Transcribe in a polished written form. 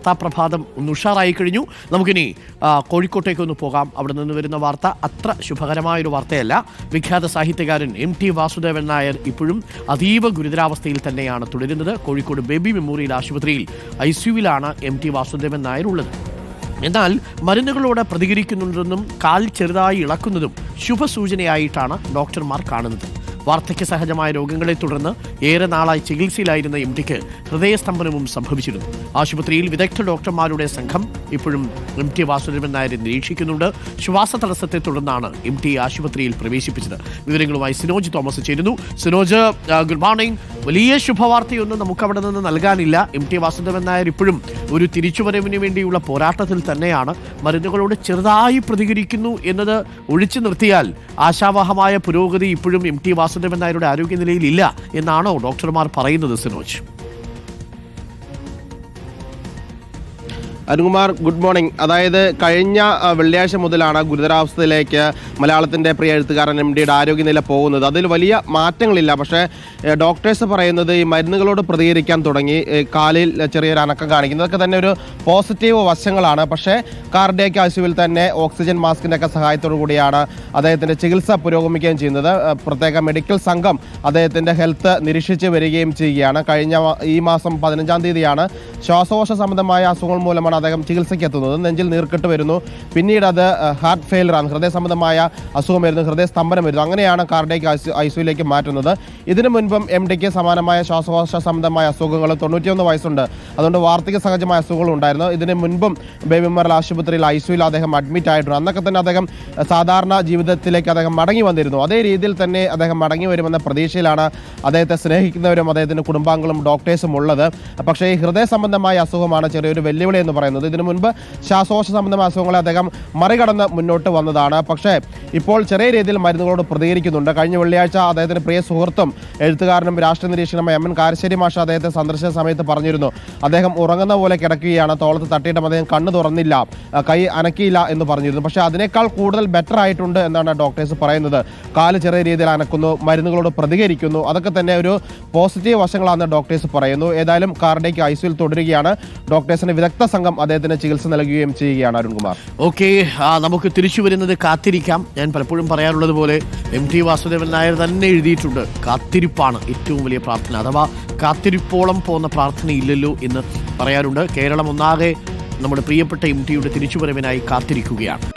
വാർത്താപ്രഭാതം ഒന്ന് ഉഷാറായി കഴിഞ്ഞു. നമുക്കിനി കോഴിക്കോട്ടേക്കൊന്ന് പോകാം. അവിടെ നിന്ന് വരുന്ന വാർത്ത അത്ര ശുഭകരമായൊരു വാർത്തയല്ല. വിഖ്യാത സാഹിത്യകാരൻ MT വാസുദേവൻ നായർ ഇപ്പോഴും അതീവ ഗുരുതരാവസ്ഥയിൽ തന്നെയാണ് തുടരുന്നത്. കോഴിക്കോട് ബേബി മെമ്മോറിയൽ ആശുപത്രിയിൽ ICUവിലാണ് MT വാസുദേവൻ നായർ ഉള്ളത്. എന്നാൽ മരുന്നുകളോട് പ്രതികരിക്കുന്നുണ്ടെന്നും കാൽ ചെറുതായി ഇളക്കുന്നതും ശുഭസൂചനയായിട്ടാണ് ഡോക്ടർമാർ കാണുന്നത്. വാർദ്ധക്യ സഹജമായ രോഗങ്ങളെ തുടർന്ന് ഏറെ നാളായി ചികിത്സയിലായിരുന്ന MTക്ക് ഹൃദയസ്തംഭനവും സംഭവിച്ചിരുന്നു. ആശുപത്രിയിൽ വിദഗ്ധ ഡോക്ടർമാരുടെ സംഘം ഇപ്പോഴും MT വാസുദേവൻ നായരെ നിരീക്ഷിക്കുന്നുണ്ട്. ശ്വാസതടസ്സത്തെ തുടർന്നാണ് MT ആശുപത്രിയിൽ പ്രവേശിപ്പിച്ചത്. വിവരങ്ങളുമായി സിനോജ് തോമസ് ചേരുന്നു. Sinoj, good morning. വലിയ ശുഭവാർത്തയൊന്നും നമുക്കവിടെ നിന്ന് നൽകാനില്ല. MT വാസുദേവൻ നായർ ഇപ്പോഴും ഒരു തിരിച്ചുവരവിന് വേണ്ടിയുള്ള പോരാട്ടത്തിൽ തന്നെയാണ്. മരുന്നുകളോട് ചെറുതായി പ്രതികരിക്കുന്നു എന്നത് ഒഴിച്ചു നിർത്തിയാൽ ആശാവഹമായ പുരോഗതി ഇപ്പോഴും MT വാസുദേവൻ നായരുടെ ആരോഗ്യനിലയിൽ ഇല്ല എന്നാണോ ഡോക്ടർമാർ പറയുന്നത്? സിനോജ്. Arunkumar, good morning. അതായത് കഴിഞ്ഞ വെള്ളിയാഴ്ച മുതലാണ് ഗുരുതരാവസ്ഥയിലേക്ക് മലയാളത്തിൻ്റെ പ്രിയ എഴുത്തുകാരൻ MTയുടെ ആരോഗ്യനില പോകുന്നത്. അതിൽ വലിയ മാറ്റങ്ങളില്ല. പക്ഷേ ഡോക്ടേഴ്സ് പറയുന്നത് ഈ മരുന്നുകളോട് പ്രതികരിക്കാൻ തുടങ്ങി, കാലിൽ ചെറിയൊരു അനക്കം കാണിക്കുന്നതൊക്കെ തന്നെ ഒരു പോസിറ്റീവ് വശങ്ങളാണ്. പക്ഷേ കാർഡിയാക് ICUവിൽ തന്നെ ഓക്സിജൻ മാസ്കിൻ്റെ ഒക്കെ സഹായത്തോടു കൂടിയാണ് അദ്ദേഹത്തിൻ്റെ ചികിത്സ പുരോഗമിക്കുകയും ചെയ്യുന്നത്. പ്രത്യേക മെഡിക്കൽ സംഘം അദ്ദേഹത്തിൻ്റെ ഹെൽത്ത് നിരീക്ഷിച്ച് വരികയും ചെയ്യുകയാണ്. ഈ മാസം 15-ാം തീയതിയാണ് ശ്വാസകോശ സംബന്ധമായ അസുഖങ്ങൾ മൂലമാണ് അദ്ദേഹം ചികിത്സയ്ക്ക് എത്തുന്നത്. നെഞ്ചിൽ നീർക്കെട്ട് വരുന്നു, പിന്നീട് അത് ഹാർട്ട് ഫെയിലറാണ്, ഹൃദയ സംബന്ധമായ അസുഖം വരുന്നു, ഹൃദയസ്തംഭനം വരുന്നു. അങ്ങനെയാണ് കാർഡിയാക് ICUവിലേക്ക് മാറ്റുന്നത്. ഇതിനു മുൻപും MTക്ക് സമാനമായ ശ്വാസകോശ സംബന്ധമായ അസുഖങ്ങൾ 91 വയസ്സുണ്ട്. അതുകൊണ്ട് വാർദ്ധക്യ സഹജമായ അസുഖങ്ങൾ ഉണ്ടായിരുന്നു. ഇതിന് മുൻപും ബേബി മെമ്മോറിയൽ ആശുപത്രിയിൽ ICUവിൽ അദ്ദേഹം അഡ്മിറ്റ് ആയിട്ടുണ്ട്. അന്നൊക്കെ തന്നെ അദ്ദേഹം സാധാരണ ജീവിതത്തിലേക്ക് അദ്ദേഹം മടങ്ങി വന്നിരുന്നു. അതേ രീതിയിൽ തന്നെ അദ്ദേഹം മടങ്ങി വരുമെന്ന പ്രതീക്ഷയിലാണ് അദ്ദേഹത്തെ സ്നേഹിക്കുന്നവരും അദ്ദേഹത്തിൻ്റെ കുടുംബാംഗങ്ങളും ഡോക്ടേഴ്സും ഉള്ളത്. പക്ഷേ ഈ ഹൃദയ സംബന്ധമായ അസുഖമാണ് ചെറിയൊരു വെല്ലുവിളി എന്ന് പറയുന്നത്. ഇതിനു മുൻപ് ശ്വാസകോശ സംബന്ധമായ അസുഖങ്ങളെ അദ്ദേഹം മറികടന്ന് മുന്നോട്ട് വന്നതാണ്. പക്ഷേ ഇപ്പോൾ ചെറിയ രീതിയിൽ മരുന്നുകളോട് പ്രതികരിക്കുന്നുണ്ട്. കഴിഞ്ഞ വെള്ളിയാഴ്ച അദ്ദേഹത്തിന്റെ പ്രിയ സുഹൃത്തും എഴുത്തുകാരനും രാഷ്ട്രീയ നിരീക്ഷകനുമായ MN കാരശ്ശേരി മാഷ് അദ്ദേഹത്തെ സന്ദർശിച്ച സമയത്ത് പറഞ്ഞിരുന്നു, അദ്ദേഹം ഉറങ്ങുന്ന പോലെ കിടക്കുകയാണ്, തോളത്ത് തട്ടിയിട്ടും അദ്ദേഹം കണ്ണ് തുറന്നില്ല, കൈ അനക്കിയില്ല എന്ന് പറഞ്ഞിരുന്നു. പക്ഷേ അതിനേക്കാൾ കൂടുതൽ ബെറ്റർ ആയിട്ടുണ്ട് എന്നാണ് ഡോക്ടേഴ്സ് പറയുന്നത്. കാല് ചെറിയ രീതിയിൽ അനക്കുന്നു, മരുന്നുകളോട് പ്രതികരിക്കുന്നു, അതൊക്കെ തന്നെ ഒരു പോസിറ്റീവ് വശങ്ങളാണെന്ന് ഡോക്ടേഴ്സ് പറയുന്നു. ഏതായാലും കാർഡിയാക് ICUവിൽ തുടരുകയാണ്. ഡോക്ടേഴ്സിന് വിദഗ്ധ സംഘം അദ്ദേഹത്തിന് ചികിത്സ നൽകുകയും ചെയ്യുകയാണ്. അരുൺകുമാർ, ഓക്കെ, നമുക്ക് തിരിച്ചു വരുന്നത് കാത്തിരിക്കാം. ഞാൻ പലപ്പോഴും പറയാറുള്ളത് പോലെ MT വാസുദേവൻ നായർ തന്നെ എഴുതിയിട്ടുണ്ട്, കാത്തിരിപ്പാണ് ഏറ്റവും വലിയ പ്രാർത്ഥന, അഥവാ കാത്തിരിപ്പോളം പോകുന്ന പ്രാർത്ഥനയില്ലല്ലോ എന്ന് പറയാറുണ്ട്. കേരളം ഒന്നാകെ നമ്മുടെ പ്രിയപ്പെട്ട MTയുടെ തിരിച്ചുവരവിനായി കാത്തിരിക്കുകയാണ്.